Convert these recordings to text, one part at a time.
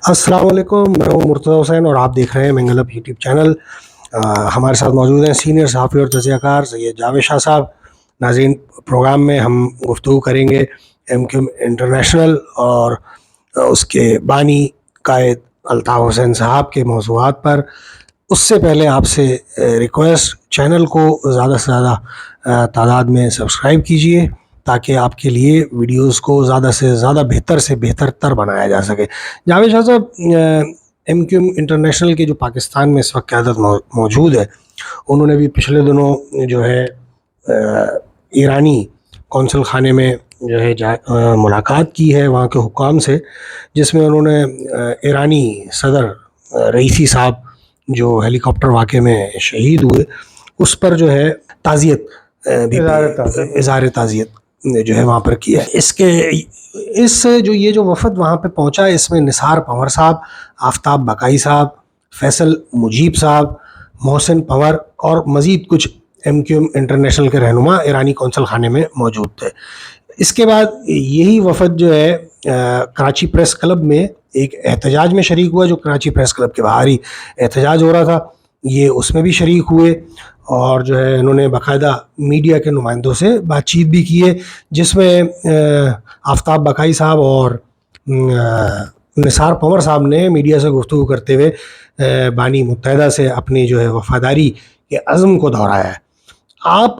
अस्सलाम वालेकुम, मैं हूं मुर्तज़ा हुसैन और आप देख रहे हैं मंगल अप यूट्यूब चैनल। हमारे साथ मौजूद हैं सीनियर सहाफ़ी और तज़कियाकार सैयद जावेद शाह साहब। नाज़रीन, प्रोग्राम में हम गुफ्तगू करेंगे एमक्यूएम इंटरनेशनल और उसके बानी कायद अल्ताफ़ हुसैन साहब के मौज़ूआत पर। उससे पहले आपसे रिक्वेस्ट, चैनल को ज़्यादा से ज़्यादा तादाद में सब्सक्राइब कीजिए ताकि आपके लिए वीडियोस को ज़्यादा से ज़्यादा बेहतर से बेहतर तर बनाया जा सके। जावेद शाह साहब, एमक्यूएम इंटरनेशनल के जो पाकिस्तान में इस वक्त क़यादत मौजूद है, उन्होंने भी पिछले दिनों जो है ईरानी कौंसल खाने में जो है मुलाकात की है वहाँ के हुक्काम से, जिसमें उन्होंने ईरानी सदर रईसी साहब जो हेलीकॉप्टर वाक़े में शहीद हुए उस पर जो है ताज़ियत इज़हार ताज़ियत जो है वहाँ पर किया है। इस जो ये जो वफ़द वहाँ पे पहुँचा, इसमें निसार पंवर साहब, आफ्ताब बकाई साहब, फैसल मुजीब साहब, मोहसिन पंवर और मज़ीद कुछ एमक्यूएम इंटरनेशनल के रहनुमा ईरानी कौंसल खाने में मौजूद थे। इसके बाद यही वफ़द जो है कराची प्रेस क्लब में एक एहतजाज में शरीक हुआ, जो कराची प्रेस क्लब के बाहर ही एहतजाज हो रहा था, ये उसमें भी शरीक हुए और जो है इन्होंने बाकायदा मीडिया के नुमाइंदों से बातचीत भी की है, जिसमें आफ्ताब बकाई साहब और निसार पंवर साहब ने मीडिया से गुफ्तगू करते हुए बानी मुत्तहिदा से अपनी जो है वफादारी के अज़्म को दोहराया है। आप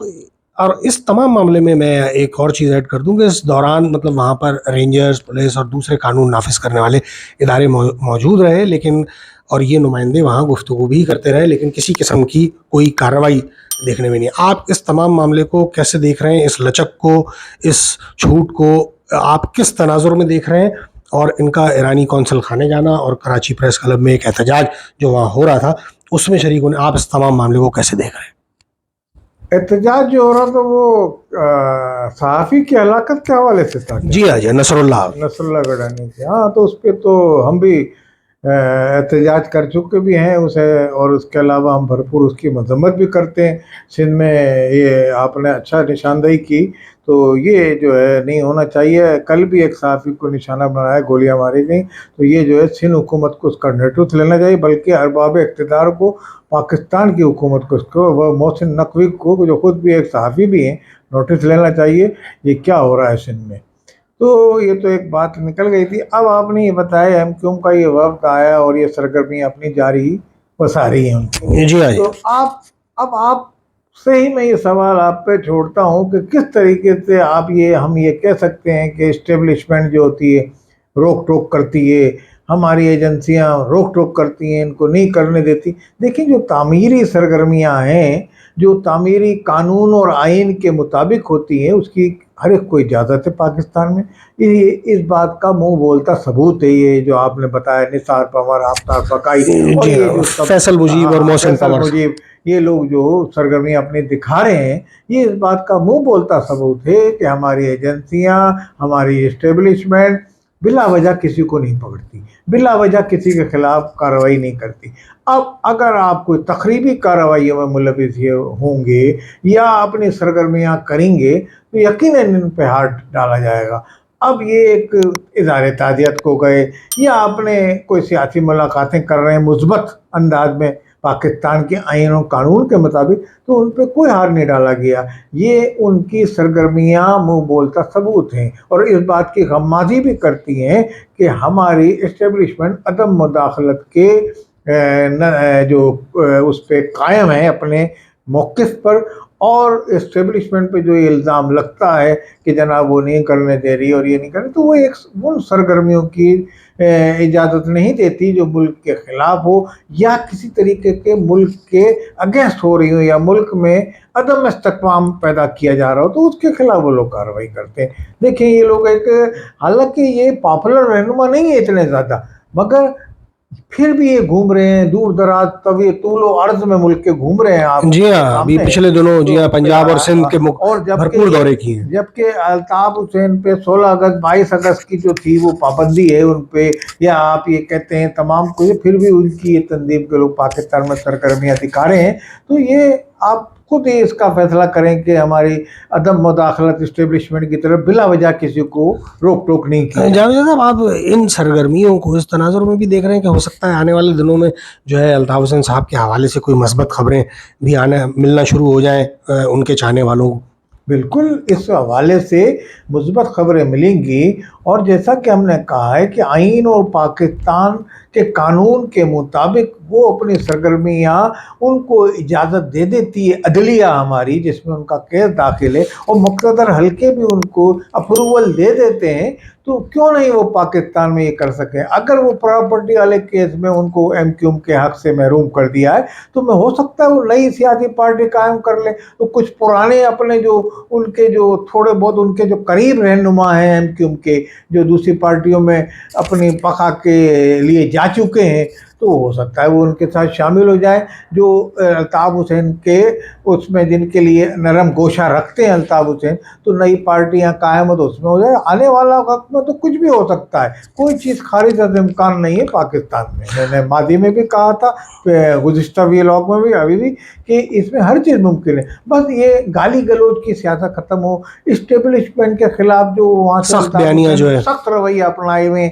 और इस तमाम मामले में मैं एक और चीज़ ऐड कर दूं कि इस दौरान मतलब वहाँ पर रेंजर्स, पुलिस और दूसरे कानून नाफिज करने वाले इदारे मौजूद रहे, लेकिन और ये नुमाइंदे वहाँ गुफ्तगू भी करते रहे, लेकिन किसी किस्म की कोई कार्रवाई देखने में नहीं। आप इस तमाम मामले को कैसे देख रहे हैं? इस लचक को, इस छूट को आप किस तनाजुर में देख रहे हैं? और इनका ईरानी कौंसल खाने जाना और कराची प्रेस क्लब में एक एहतजाज जो वहाँ हो रहा था उसमें शरीक होने, आप इस तमाम मामले को कैसे देख रहे हैं? एहतजाज जो हो रहा था वो सहाफ़ी की हलाकत के हवाले से था। जी हाँ जी, नसरुल्लाह गडानी के। हाँ, तो उस पर तो हम भी एहतजाज कर चुके भी हैं उसे, और उसके अलावा हम भरपूर उसकी मजम्मत भी करते हैं। सिंध में ये आपने अच्छा निशानदेही की, तो ये जो है नहीं होना चाहिए। कल भी एक सहाफ़ी को निशाना बनाया, गोलियां मारी गई, तो ये जो है सिंध हुकूमत को उसका नेतृत्व लेना चाहिए, बल्कि अरबाब इक़्तिदार को, पाकिस्तान की हुकूमत को, उसको, वह मोहसिन नकवी को जो खुद भी एक सहाफ़ी भी हैं, नोटिस लेना चाहिए ये क्या हो रहा है सिंध में। तो ये तो एक बात निकल गई थी। अब आपने ये बताया एमक्यूएम का ये वक्त आया और ये सरगर्मी अपनी जारी बसा रही है उनकी। जी हाँ। तो आप से ही मैं ये सवाल आप पे छोड़ता हूँ कि किस तरीके से हम ये कह सकते हैं कि इस्टेब्लिशमेंट जो होती है रोक टोक करती है, हमारी एजेंसियां रोक टोक करती हैं, इनको नहीं करने देती। देखिए, जो तामीरी सरगर्मियां हैं, जो तामीरी कानून और आइन के मुताबिक होती हैं, उसकी हर एक को इजाज़त है पाकिस्तान में। ये इस बात का मुंह बोलता सबूत है ये जो आपने बताया, निसार पंवर, आफ्ताब बकाई और ये जो फैसल मुजीब और मोहसिन मुजीब, ये लोग जो सरगर्मियाँ अपनी दिखा रहे हैं, ये इस बात का मुंह बोलता सबूत है कि हमारी एजेंसियां, हमारी इस्टेब्लिशमेंट बिला वजह किसी को नहीं पकड़ती, बिला वजह किसी के खिलाफ कार्रवाई नहीं करती। अब अगर आप कोई तकरीबी कार्रवाइयों में मुलविस होंगे या अपनी सरगर्मियां करेंगे तो यकीनन इन पे हाथ डाला जाएगा। अब ये एक इज़हार ताज़ियत को गए या आपने कोई सियासी मुलाकातें कर रहे हैं मुस्बत अंदाज में पाकिस्तान के आइन और कानून के मुताबिक, तो उन पर कोई हार नहीं डाला गया। ये उनकी सरगर्मियां मुंह बोलता सबूत हैं और इस बात की गम्माज़ी भी करती हैं कि हमारी इस्टेब्लिशमेंट अदम मुदाखलत के जो उस पर कायम है अपने मौक़िफ़ पर, और इस्टेब्लिशमेंट पे जो ये इल्ज़ाम लगता है कि जनाब वो नहीं करने दे रही और ये नहीं कर रही, तो वो उन सरगर्मियों की इजाज़त नहीं देती जो मुल्क के ख़िलाफ़ हो या किसी तरीके के मुल्क के अगेंस्ट हो रही हो या मुल्क में अदम इस्तिक़ाम पैदा किया जा रहा हो, तो उसके ख़िलाफ़ वो लोग कार्रवाई करते हैं। देखिए, ये लोग हालांकि ये पॉपुलर रहनुमा नहीं है इतने ज़्यादा, मगर फिर भी ये घूम रहे हैं दूर दराज, तवी तूलो अर्ज में मुल्क के घूम रहे हैं। आप जी हाँ, अभी पिछले दिनों जी हाँ पंजाब और सिंध के भरपूर दौरे किए हैं। जबकि अल्ताफ हुसैन पे 16 अगस्त 22 अगस्त की जो थी वो पाबंदी है उन पे, या आप ये कहते हैं तमाम कुछ, फिर भी उनकी ये तंजीम के लोग पाकिस्तान में सरगर्मियाँ दिखा रहे हैं। तो ये आप खुद ही इसका फैसला करें कि हमारी अदम मुदाखलत इस्टेब्लिशमेंट की तरफ बिला वजह किसी को रोक टोक नहीं की। जावेद साहब, आप इन सरगर्मियों को इस तनाजुर में भी देख रहे हैं कि हो सकता है आने वाले दिनों में जो है अल्ताफ हुसैन साहब के हवाले से कोई मस्बत खबरें भी आने मिलना शुरू हो जाएं उनके चाहने वालों को? बिल्कुल, इस हवाले से मुस्बत खबरें मिलेंगी, और जैसा कि हमने कहा है कि आइन और पाकिस्तान के कानून के मुताबिक वो अपनी सरगर्मियाँ उनको इजाज़त दे देती है अदलिया हमारी, जिसमें उनका केस दाखिल है, और मुक़्तदर हल्के भी उनको अप्रूवल दे देते हैं, तो क्यों नहीं वो पाकिस्तान में ये कर सकें। अगर वो प्रॉपर्टी वाले केस में उनको MQM के हक से महरूम कर दिया है, तो मैं हो सकता है वो नई सियासी पार्टी कायम कर ले, तो कुछ पुराने अपने जो उनके जो थोड़े बहुत उनके जो करीब रहनुमा हैं MQM के, जो दूसरी पार्टियों में अपनी बका के लिए जा चुके हैं, तो हो सकता है वो उनके साथ शामिल हो जाए, जो अल्ताफ हुसैन के उसमें जिनके लिए नरम गोशा रखते हैं अल्ताफ हुसैन, तो नई पार्टियां कायम हो तो उसमें हो जाए। आने वाला वक्त में तो कुछ भी हो सकता है, कोई चीज़ खारिज से इम्कान नहीं है पाकिस्तान में। मैंने मादी में भी कहा था, गुज़िश्ता व्लॉग में भी, अभी भी, कि इसमें हर चीज़ मुमकिन है, बस ये गाली गलौज की सियासत ख़त्म हो, इस्टेब्लिशमेंट के खिलाफ जो वहाँ से सख्त बयानियां जो है, सख्त रवैया अपनाए हुए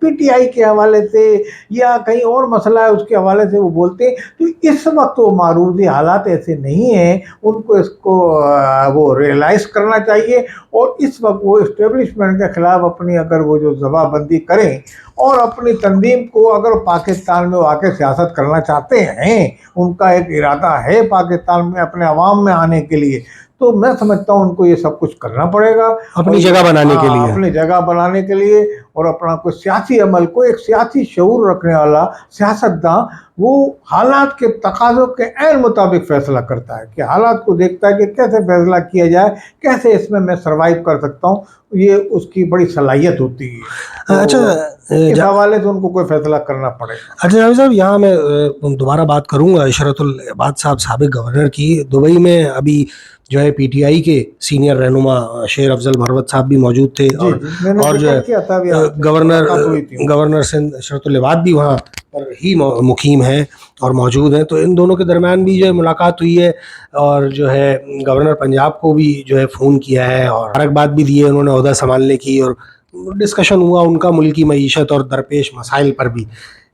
PTI के हवाले से या कहीं और मसला है उसके हवाले से वो बोलते हैं, तो इस वक्त वो मारूदी हालात ऐसे नहीं हैं, उनको इसको वो रियलाइज़ करना चाहिए, और इस वक्त वो इस्टेब्लिशमेंट के ख़िलाफ़ अपनी अगर वो जो ज़बाबंदी करें और अपनी तंजीम को, अगर पाकिस्तान में आके सियासत करना चाहते हैं, उनका एक इरादा है पाकिस्तान में अपने अवाम में आने के लिए, तो मैं समझता हूँ उनको ये सब कुछ करना पड़ेगा अपनी जगह बनाने के लिए, अपनी जगह बनाने के लिए, और अपना कोई सियासी अमल को एक सियासी शऊर रखने वाला सियासतदान वो हालात के तकाज़ों के ऐन मुताबिक फ़ैसला करता है, कि हालात को देखता है कि कैसे फ़ैसला किया जाए, कैसे इसमें मैं सर्वाइव कर सकता हूँ, ये उसकी बड़ी सलाहियत होती है। तो अच्छा, इस हवाले से उनको कोई फैसला करना पड़ेगा। अच्छा जावेद साहब, यहाँ मैं दोबारा बात करूँगा इशरतुल इबाद साहब साबिक गवर्नर की। दुबई में अभी जो है PTI के सीनियर रहनुमा शेर अफजल मरवत साहब भी मौजूद थे, और जो है गवर्नर सिंध इशरतुल इबाद भी वहाँ पर ही मुकीम है और मौजूद हैं, तो इन दोनों के दरमियान भी जो है मुलाकात हुई है, और जो है गवर्नर पंजाब को भी जो है फ़ोन किया है और मुबारकबाद भी दी है उन्होंने ओहदा संभालने की, और डिस्कशन हुआ उनका मुल्की मईशत और दरपेश मसाइल पर भी।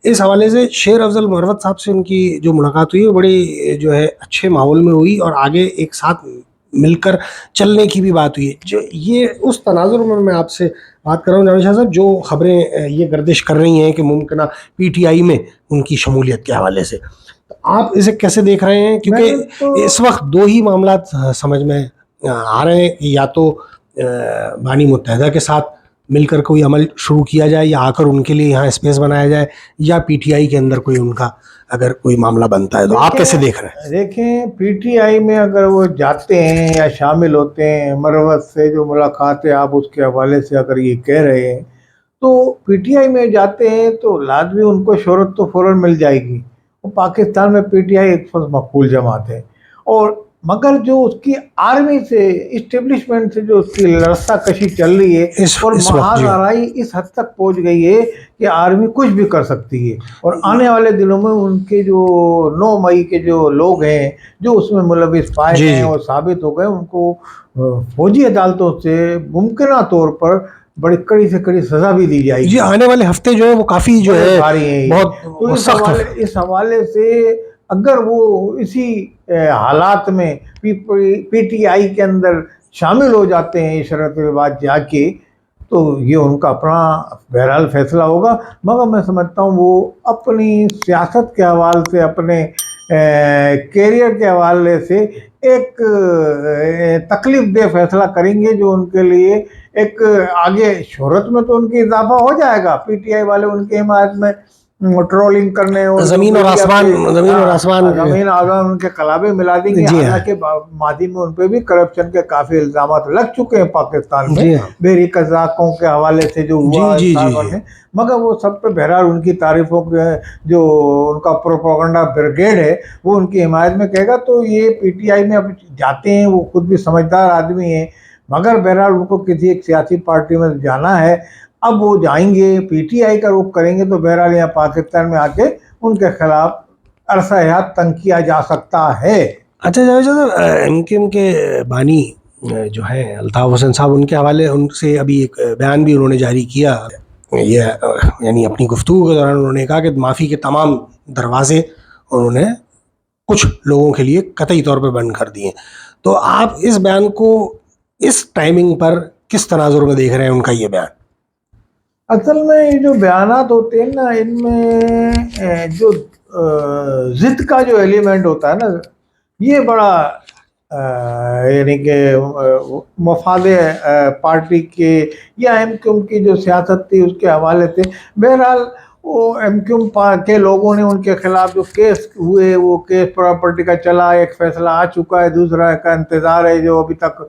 इस हवाले से शेर अफजल मरवत साहब से उनकी जो मुलाकात हुई वो बड़ी जो है अच्छे माहौल में हुई, और आगे एक साथ मिलकर चलने की भी बात हुई है। जो ये उस तनाजुर में मैं आपसे बात कर रहा हूँ जावेद शाह साहब, जो खबरें ये गर्दिश कर रही हैं कि मुमकिन PTI में उनकी शमूलियत के हवाले से, तो आप इसे कैसे देख रहे हैं? क्योंकि इस वक्त दो ही मामला समझ में आ रहे हैं, या तो बानी मुत्तहिदा के साथ मिलकर कोई अमल शुरू किया जाए, या आकर उनके लिए यहाँ स्पेस बनाया जाए, या PTI के अंदर कोई उनका अगर कोई मामला बनता है, तो आप कैसे देख रहे हैं? देखें, PTI में अगर वो जाते हैं या शामिल होते हैं, मरवत से जो मुलाकात है आप उसके हवाले से अगर ये कह रहे हैं, तो PTI में जाते हैं तो लाजमी उनको शोहरत तो फ़ौरन मिल जाएगी। वो पाकिस्तान में PTI एक मकबूल जमात है, और मगर जो उसकी आर्मी से, इस्टेब्लिशमेंट से जो उसकी रस्साकशी चल रही है, और महाजराई इस हद तक पहुंच गई है कि आर्मी कुछ भी कर सकती है, और आने वाले दिनों में उनके जो 9 मई के जो लोग हैं जो उसमें मुलविस पाए गए हैं और साबित हो गए, उनको फौजी अदालतों से मुमकिन तौर पर बड़ी कड़ी से कड़ी सजा भी दी जाएगी। जी, आने वाले हफ्ते जो है वो काफ़ी जो है बहुत तो इस हवाले से अगर वो इसी हालात में PTI के अंदर शामिल हो जाते हैं शरत के बाद जाके, तो ये उनका अपना बहरहाल फैसला होगा, मगर मैं समझता हूँ वो अपनी सियासत के हवाले से, अपने कैरियर के हवाले से एक तकलीफ दे फैसला करेंगे, जो उनके लिए एक आगे शोहरत में तो उनकी इजाफा हो जाएगा। PTI वाले उनके हिमायत में ट्रोलिंग करने और ज़मीन और आसमान उनके कलाबे मिला देंगे। हालांकि मादी में उन पर भी करप्शन के काफ़ी इल्ज़ाम लग चुके हैं पाकिस्तान में, बेरी कज़ाकों के हवाले से जो हुआ, मगर वो सब पे बहरहाल उनकी तारीफ़ों के जो उनका प्रोपेगेंडा ब्रिगेड है वो उनकी हिमायत में कहेगा। तो ये PTI में अब जाते हैं, वो खुद भी समझदार आदमी हैं, मगर बहरहाल उनको किसी एक सियासी पार्टी में जाना है, अब वो जाएंगे PTI का रुख करेंगे, तो बहरहाल यहाँ पाकिस्तान में आके उनके खिलाफ अरसा हयात तंग किया जा सकता है। اچھا جاوید صاحب، ایم کیو ایم کے بانی جو ہیں الطاف حسین صاحب، ان کے حوالے ان سے ابھی ایک بیان بھی انہوں نے جاری کیا. یہ یعنی اپنی گفتگو کے دوران انہوں نے کہا کہ معافی کے تمام دروازے انہوں نے کچھ لوگوں کے لیے قطعی طور پہ بند کر دیے. تو آپ اس بیان کو اس ٹائمنگ پر کس تناظر میں دیکھ رہے ہیں ان کا یہ بیان؟ اصل میں یہ جو بیانات ہوتے ہیں نا، ان میں جو ضد کا جو ایلیمنٹ ہوتا ہے نا، یہ بڑا یعنی کہ مفاد پارٹی کے یا ایم کیو ایم کی جو سیاست تھی اس کے حوالے سے. بہرحال وہ ایم کیو ایم کے لوگوں نے ان کے خلاف جو کیس ہوئے، وہ کیس پراپرٹی کا چلا، ایک فیصلہ آ چکا ہے، دوسرا کا انتظار ہے جو ابھی تک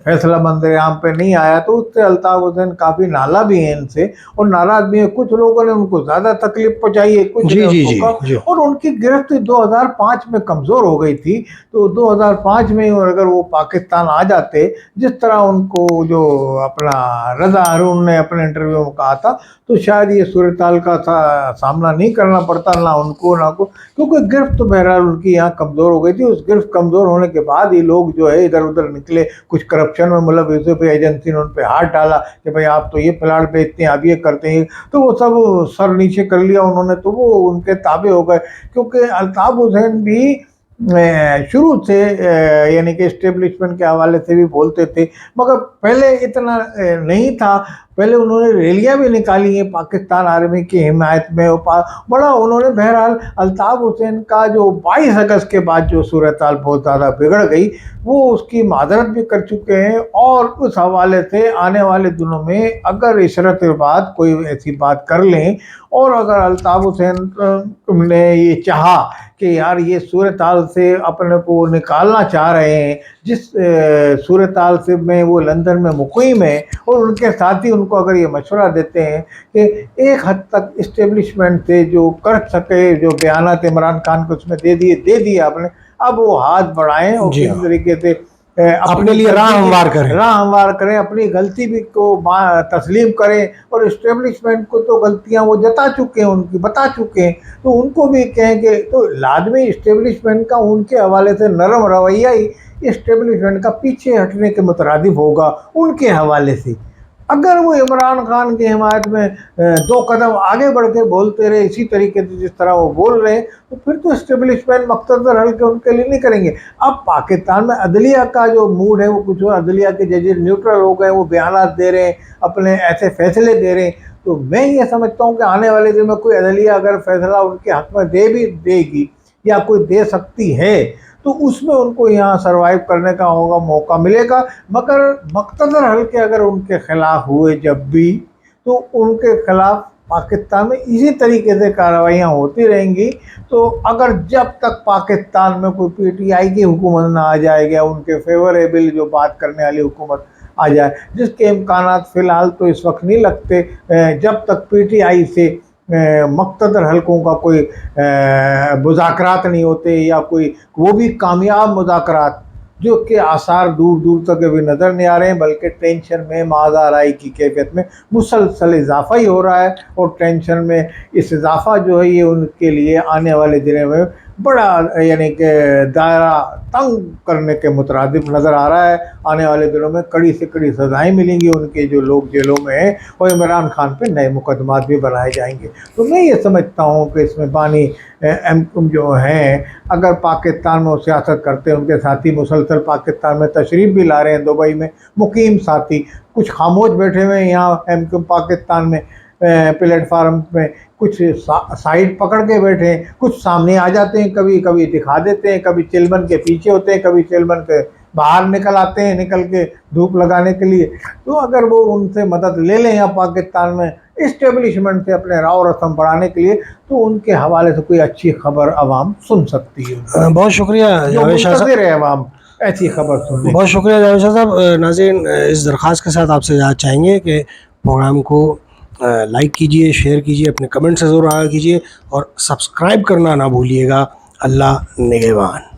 فیصلہ منظر عام پہ نہیں آیا. تو اس سے الطاف حسین کافی نالا بھی ہیں ان سے اور ناراض بھی ہیں. کچھ لوگوں نے ان کو زیادہ تکلیف پہنچائی ہے، کچھ نے ان کو کم. اور ان کی گرفت 2005 میں کمزور ہو گئی تھی. تو 2005 میں اگر وہ پاکستان آ جاتے، جس طرح ان کو جو اپنا رضا ہارون نے اپنے انٹرویو میں کہا تھا، تو شاید یہ صورتحال کا سامنا نہیں کرنا پڑتا، نہ ان کو نہ کو، کیونکہ گرفت تو بہرحال ان کی یہاں کمزور ہو گئی تھی. اس گرفت کمزور ہونے کے بعد ہی لوگ جو ہے ادھر ادھر نکلے. کچھ کرپشن میں ملوث ہوئے، ایجنسی نے ان پہ ہاتھ ڈالا کہ بھائی آپ تو یہ پلاٹ بیچتے ہیں، آپ یہ کرتے ہیں. تو وہ سب سر نیچے کر لیا انہوں نے، تو وہ ان کے تابع ہو گئے. کیونکہ الطاف حسین بھی شروع سے یعنی کہ اسٹیبلشمنٹ کے حوالے سے بھی بولتے تھے، مگر پہلے اتنا نہیں تھا. پہلے انہوں نے ریلیاں بھی نکالی ہیں پاکستان آرمی کی حمایت میں. بڑا انہوں نے بہرحال الطاف حسین کا جو 22 اگست کے بعد جو صورتحال بہت زیادہ بگڑ گئی، وہ اس کی معذرت بھی کر چکے ہیں. اور اس حوالے سے آنے والے دنوں میں اگر عشرت کے بعد کوئی ایسی بات کر لیں، اور اگر الطاف حسین نے یہ چاہا کہ یار یہ صورتحال سے اپنے کو نکالنا چاہ رہے ہیں، جس صورتحال سے میں وہ لندن میں مقیم ہیں، اور ان کے ساتھی ان کو اگر یہ مشورہ دیتے ہیں کہ ایک حد تک اسٹیبلشمنٹ سے جو کر سکے، جو بیانات عمران خان کو اس میں دے دیے آپ نے، اب وہ ہاتھ بڑھائیں اور کسی طریقے سے اپنے لیے راہ ہموار کریں، اپنی غلطی بھی کو تسلیم کریں. اور اسٹیبلشمنٹ کو تو غلطیاں وہ جتا چکے ہیں، ان کی بتا چکے ہیں. تو ان کو بھی کہیں کہ تو لازمی اسٹیبلشمنٹ کا ان کے حوالے سے نرم رویہ ہی اسٹیبلشمنٹ کا پیچھے ہٹنے کے مترادف ہوگا ان کے حوالے سے. اگر وہ عمران خان کی حمایت میں 2 قدم آگے بڑھ کے بولتے رہے اسی طریقے سے جس طرح وہ بول رہے ہیں، تو پھر تو اسٹیبلشمنٹ مختصر حل کے ان کے لیے نہیں کریں گے. اب پاکستان میں عدلیہ کا جو موڈ ہے وہ کچھ اور، عدلیہ کے ججز نیوٹرل ہو گئے، وہ بیانات دے رہے ہیں، اپنے ایسے فیصلے دے رہے ہیں. تو میں یہ سمجھتا ہوں کہ آنے والے دن میں کوئی عدلیہ اگر فیصلہ ان کے حق میں دے گی یا کوئی دے سکتی ہے، تو اس میں ان کو یہاں سروائیو کرنے کا ہوگا، موقع ملے گا. مگر مختصر حل کے اگر ان کے خلاف ہوئے جب بھی، تو ان کے خلاف پاکستان میں اسی طریقے سے کارروائیاں ہوتی رہیں گی. تو اگر جب تک پاکستان میں کوئی پی ٹی آئی کی حکومت نہ آ جائے گا، ان کے فیوریبل جو بات کرنے والی حکومت آ جائے، جس کے امکانات فی الحال تو اس وقت نہیں لگتے، جب تک پی ٹی آئی سے مقتدر حلقوں کا کوئی مذاکرات نہیں ہوتے، یا کوئی وہ بھی کامیاب مذاکرات جو کہ آثار دور دور تک ابھی نظر نہیں آ رہے ہیں، بلکہ ٹینشن میں ماضارائی کی کیفیت میں مسلسل اضافہ ہی ہو رہا ہے. اور ٹینشن میں اس اضافہ جو ہے یہ ان کے لیے آنے والے دنوں میں بڑا یعنی کہ دائرہ تنگ کرنے کے مترادف نظر آ رہا ہے. آنے والے دنوں میں کڑی سے کڑی سزائیں ملیں گی ان کے جو لوگ جیلوں میں ہیں، اور عمران خان پہ نئے مقدمات بھی بنائے جائیں گے. تو میں یہ سمجھتا ہوں کہ اس میں بانی ایم جو ہیں، اگر پاکستان میں وہ سیاست کرتے ہیں، ان کے ساتھی مسلسل پاکستان میں تشریف بھی لا رہے ہیں، دبئی میں مقیم ساتھی کچھ خاموش بیٹھے ہوئے ہیں یہاں ایم کیو پاکستان میں پلیٹ فارم میں، کچھ سائڈ پکڑ کے بیٹھے ہیں، کچھ سامنے آ جاتے ہیں، کبھی کبھی دکھا دیتے ہیں، کبھی چلمن کے پیچھے ہوتے ہیں، کبھی چلمن کے باہر نکل آتے ہیں نکل کے دھوپ لگانے کے لیے. تو اگر وہ ان سے مدد لے لیں یہاں پاکستان میں اسٹیبلشمنٹ سے اپنے راؤ رسم بڑھانے کے لیے، تو ان کے حوالے سے کوئی اچھی خبر عوام سن سکتی ہے. بہت شکریہ جاوید شاہ صاحب، عوام ایسی خبر سننے. بہت شکریہ جاوید شاہ صاحب. ناظرین، اس درخواست کے ساتھ آپ سے اجازت چاہیں گے کہ پروگرام کو لائک کیجئے، شیئر کیجئے، اپنے کمنٹ سے ضرور آگاہ کیجئے، اور سبسکرائب کرنا نہ بھولیے گا. اللہ نگہبان.